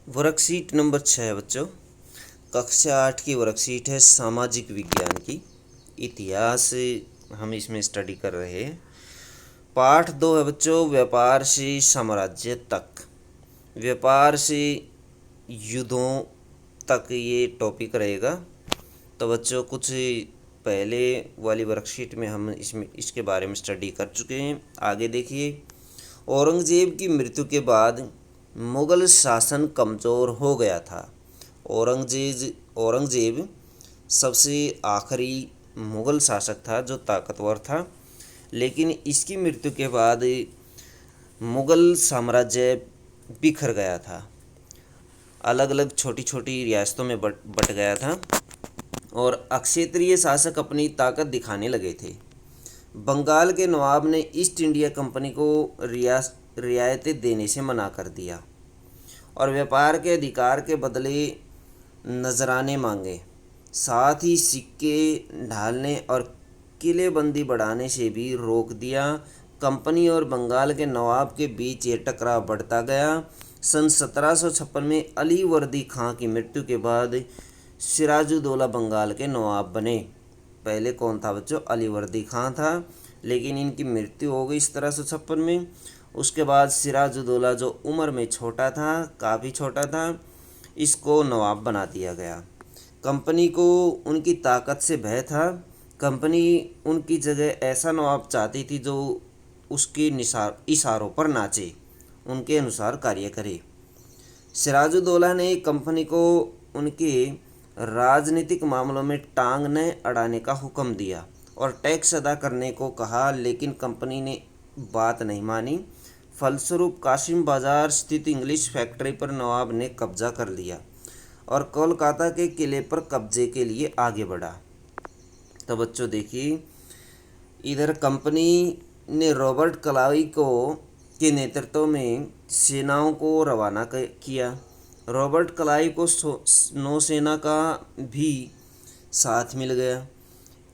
Worksheet number 6 है बच्चों। कक्षा 8 की वर्कशीट है सामाजिक विज्ञान की। इतिहास हम इसमें स्टडी कर रहे हैं। पाठ 2 है बच्चों, व्यापार से साम्राज्य तक। व्यापार से युद्धों तक ये टॉपिक रहेगा। तो बच्चों कुछ पहले वाली वर्कशीट में हम इसमें इसके बारे में स्टडी कर चुके हैं। आगे देखिए। औरंगजेब की मृत्यु के बाद मुगल शासन कमज़ोर हो गया था। औरंगजेब सबसे आखिरी मुगल शासक था जो ताकतवर था, लेकिन इसकी मृत्यु के बाद मुगल साम्राज्य बिखर गया था, अलग अलग छोटी छोटी रियासतों में बट गया था और अक्षेत्रीय शासक अपनी ताकत दिखाने लगे थे। बंगाल के नवाब ने ईस्ट इंडिया कंपनी को रियायतें देने से मना कर दिया और व्यापार के अधिकार के बदले नजराने मांगे। साथ ही सिक्के ढालने और किलेबंदी बढ़ाने से भी रोक दिया। कंपनी और बंगाल के नवाब के बीच ये टकराव बढ़ता गया। सन 1756 में अली वर्दी खां की मृत्यु के बाद सिराजुद्दौला बंगाल के नवाब बने। पहले कौन था बच्चों? अली वर्दी खां था, लेकिन इनकी मृत्यु हो गई 1756 में। उसके बाद सिराजुद्दौला जो उम्र में छोटा था, काफ़ी छोटा था, इसको नवाब बना दिया गया। कंपनी को उनकी ताकत से भय था। कंपनी उनकी जगह ऐसा नवाब चाहती थी जो उसके इशारों पर नाचे, उनके अनुसार कार्य करे। सिराजुद्दौला ने कंपनी को उनके राजनीतिक मामलों में टांग न अड़ाने का हुक्म दिया और टैक्स अदा करने को कहा, लेकिन कंपनी ने बात नहीं मानी। फलस्वरूप कासिम बाजार स्थित इंग्लिश फैक्ट्री पर नवाब ने कब्जा कर लिया और कोलकाता के किले पर कब्जे के लिए आगे बढ़ा। तो बच्चों देखिए, इधर कंपनी ने रॉबर्ट क्लाइव को के नेतृत्व में सेनाओं को रवाना किया। रॉबर्ट क्लाइव को नौसेना का भी साथ मिल गया।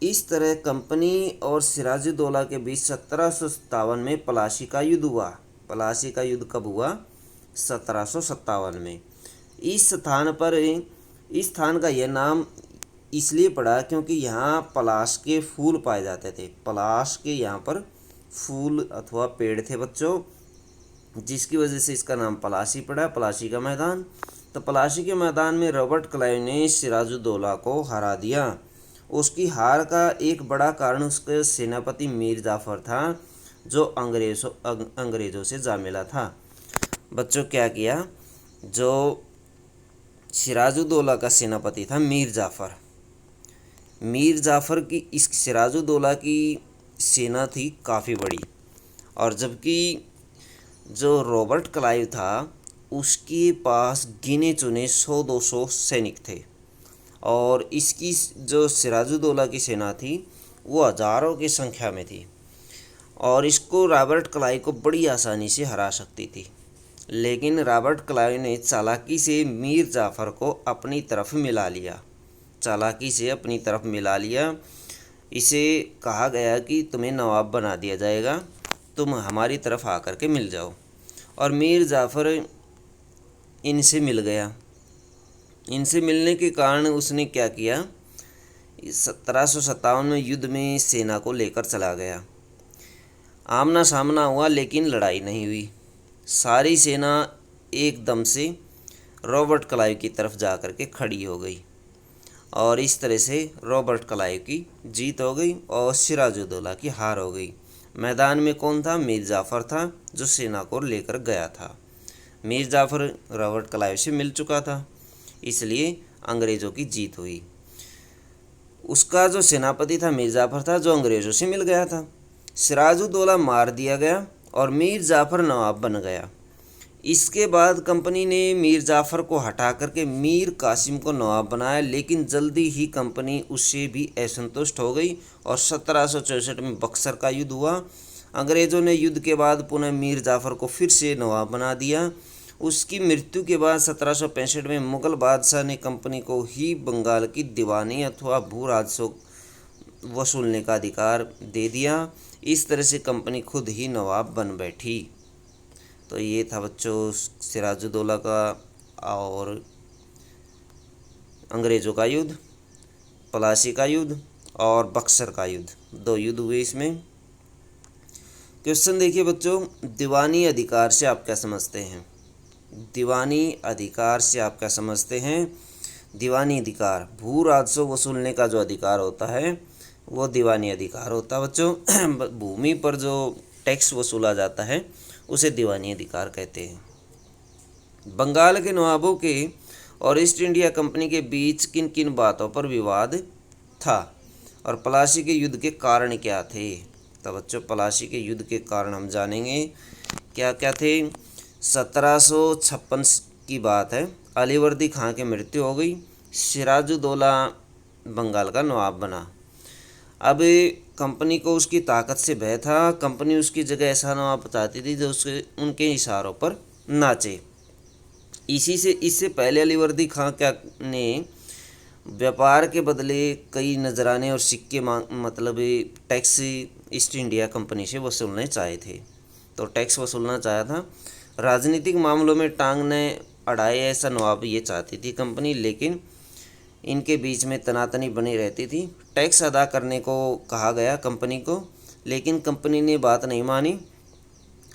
इस तरह कंपनी और सिराजुद्दौला के बीच 1757 में प्लासी का युद्ध हुआ। प्लासी का युद्ध कब हुआ? 1757 में। इस स्थान का यह नाम इसलिए पड़ा क्योंकि यहाँ पलाश के फूल पाए जाते थे। पलाश के यहाँ पर फूल अथवा पेड़ थे बच्चों, जिसकी वजह से इसका नाम पलासी पड़ा, पलासी का मैदान। तो पलासी के मैदान में रॉबर्ट क्लाइव ने सिराजुद्दौला को हरा दिया। उसकी हार का एक बड़ा कारण उसके सेनापति मीर जाफर था, जो अंग्रेज़ों से जा मिला था। बच्चों क्या किया? जो सिराजुद्दौला का सेनापति था मीर जाफ़र की इस सिराजुद्दौला की सेना थी काफ़ी बड़ी, और जबकि जो रॉबर्ट क्लाइव था उसके पास गिने चुने 100-200 सैनिक थे, और इसकी जो सिराजुद्दौला की सेना थी वो हज़ारों की संख्या में थी और इसको रॉबर्ट क्लाइव को बड़ी आसानी से हरा सकती थी। लेकिन रॉबर्ट क्लाइव ने चालाकी से मीर जाफ़र को अपनी तरफ मिला लिया। इसे कहा गया कि तुम्हें नवाब बना दिया जाएगा, तुम हमारी तरफ आकर के मिल जाओ। और मीर जाफ़र इनसे मिल गया। इनसे मिलने के कारण उसने क्या किया? 1757 में युद्ध में सेना को लेकर चला गया। आमना सामना हुआ, लेकिन लड़ाई नहीं हुई। सारी सेना एकदम से रॉबर्ट क्लाइव की तरफ जा कर के खड़ी हो गई और इस तरह से रॉबर्ट क्लाइव की जीत हो गई और सिराजुद्दौला की हार हो गई। मैदान में कौन था? मीर जाफ़र था, जो सेना को लेकर गया था। मीर जाफ़र रॉबर्ट क्लाइव से मिल चुका था, इसलिए अंग्रेज़ों की जीत हुई। उसका जो सेनापति था मीर जाफ़र था, जो अंग्रेज़ों से मिल गया था। सिराजुद्दौला मार दिया गया और मीर जाफ़र नवाब बन गया। इसके बाद कंपनी ने मीर जाफ़र को हटा करके मीर कासिम को नवाब बनाया, लेकिन जल्दी ही कंपनी उससे भी असंतुष्ट हो गई और 1764 में बक्सर का युद्ध हुआ। अंग्रेज़ों ने युद्ध के बाद पुनः मीर जाफ़र को फिर से नवाब बना दिया। उसकी मृत्यु के बाद 1765 में मुग़ल बादशाह ने कंपनी को ही बंगाल की दीवानी अथवा भू राजस्व वसूलने का अधिकार दे दिया। इस तरह से कंपनी खुद ही नवाब बन बैठी। तो ये था बच्चों सिराजुद्दौला का और अंग्रेज़ों का युद्ध, प्लासी का युद्ध और बक्सर का युद्ध, 2 युद्ध हुए इसमें। क्वेश्चन देखिए बच्चों, दीवानी अधिकार से आप क्या समझते हैं? दीवानी अधिकार से आप क्या समझते हैं? दीवानी अधिकार भू राजस्व वसूलने का जो अधिकार होता है वो दीवानी अधिकार होता है बच्चों। भूमि पर जो टैक्स वसूला जाता है उसे दीवानी अधिकार कहते हैं। बंगाल के नवाबों के और ईस्ट इंडिया कंपनी के बीच किन किन बातों पर विवाद था और प्लासी के युद्ध के कारण क्या थे? तो बच्चों प्लासी के युद्ध के कारण हम जानेंगे क्या क्या थे। 1756 की बात है, अलीवर्दी खां की मृत्यु हो गई, सिराजुद्दौला बंगाल का नवाब बना। अब कंपनी को उसकी ताकत से भय था, कंपनी उसकी जगह ऐसा नवाब चाहती थी जो उसके उनके इशारों पर नाचे। इससे पहले अलीवर्दी खां क्या ने व्यापार के बदले कई नजराने और सिक्के मतलब टैक्स ईस्ट इंडिया कंपनी से वसूलने चाहे थे, तो टैक्स वसूलना चाहा था। राजनीतिक मामलों में टांग ने अड़ाए ऐसा नवाब ये चाहती थी कंपनी, लेकिन इनके बीच में तनातनी बनी रहती थी। टैक्स अदा करने को कहा गया कंपनी को, लेकिन कंपनी ने बात नहीं मानी।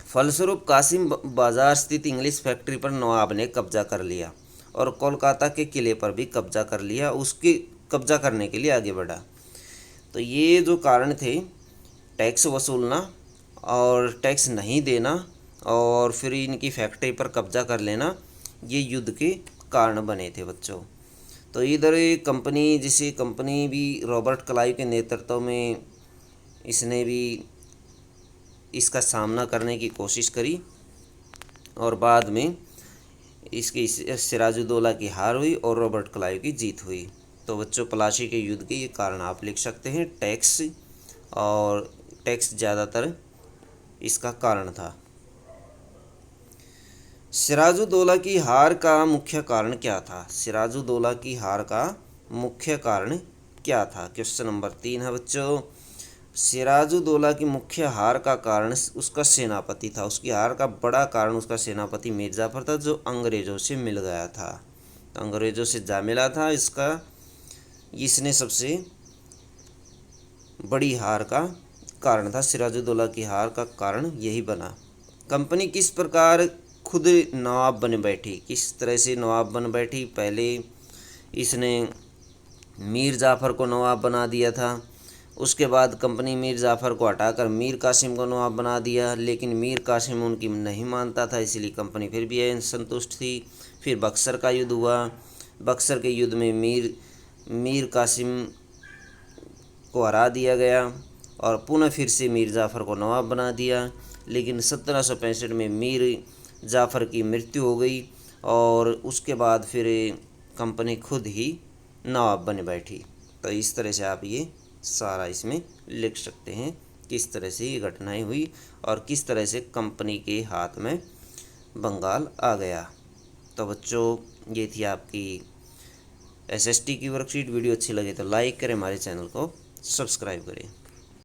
फलस्वरूप कासिम बाजार स्थित इंग्लिश फैक्ट्री पर नवाब ने कब्जा कर लिया और कोलकाता के किले पर भी कब्जा कर लिया, उसके कब्जा करने के लिए आगे बढ़ा। तो ये जो कारण थे टैक्स वसूलना और टैक्स नहीं देना और फिर इनकी फैक्ट्री पर कब्जा कर लेना, ये युद्ध के कारण बने थे बच्चों। तो इधर कंपनी, जिसे कंपनी भी रॉबर्ट क्लाइव के नेतृत्व में इसने भी इसका सामना करने की कोशिश करी और बाद में इसकी सिराजुद्दौला की हार हुई और रॉबर्ट क्लाइव की जीत हुई। तो बच्चों प्लासी के युद्ध के ये कारण आप लिख सकते हैं, टैक्स, और टैक्स ज़्यादातर इसका कारण था। सिराजुद्दौला की हार का मुख्य कारण क्या था? सिराजुद्दौला की हार का मुख्य कारण क्या था? क्वेश्चन नंबर 3 है बच्चों, सिराजुद्दौला की मुख्य हार का कारण उसका सेनापति था। उसकी हार का बड़ा कारण उसका सेनापति मीर जाफर था, जो अंग्रेज़ों से मिल गया था। तो अंग्रेज़ों से जा मिला था, इसने सबसे बड़ी हार का कारण था। सिराजुद्दौला की हार का कारण यही बना। कंपनी किस प्रकार खुद नवाब बन बैठी? किस तरह से नवाब बन बैठी? पहले इसने मीर जाफ़र को नवाब बना दिया था, उसके बाद कंपनी मीर जाफ़र को हटाकर मीर कासिम को नवाब बना दिया, लेकिन मीर कासिम उनकी नहीं मानता था, इसलिए कंपनी फिर भी असंतुष्ट थी। फिर बक्सर का युद्ध हुआ, बक्सर के युद्ध में मीर कासिम को हरा दिया गया और पुनः फिर से मीर जाफ़र को नवाब बना दिया, लेकिन 1765 में मीर जाफ़र की मृत्यु हो गई और उसके बाद फिर कंपनी खुद ही नवाब बन बैठी। तो इस तरह से आप ये सारा इसमें लिख सकते हैं, किस तरह से ये घटनाएं हुई और किस तरह से कंपनी के हाथ में बंगाल आ गया। तो बच्चों ये थी आपकी एसएसटी की वर्कशीट। वीडियो अच्छी लगे तो लाइक करें, हमारे चैनल को सब्सक्राइब करें।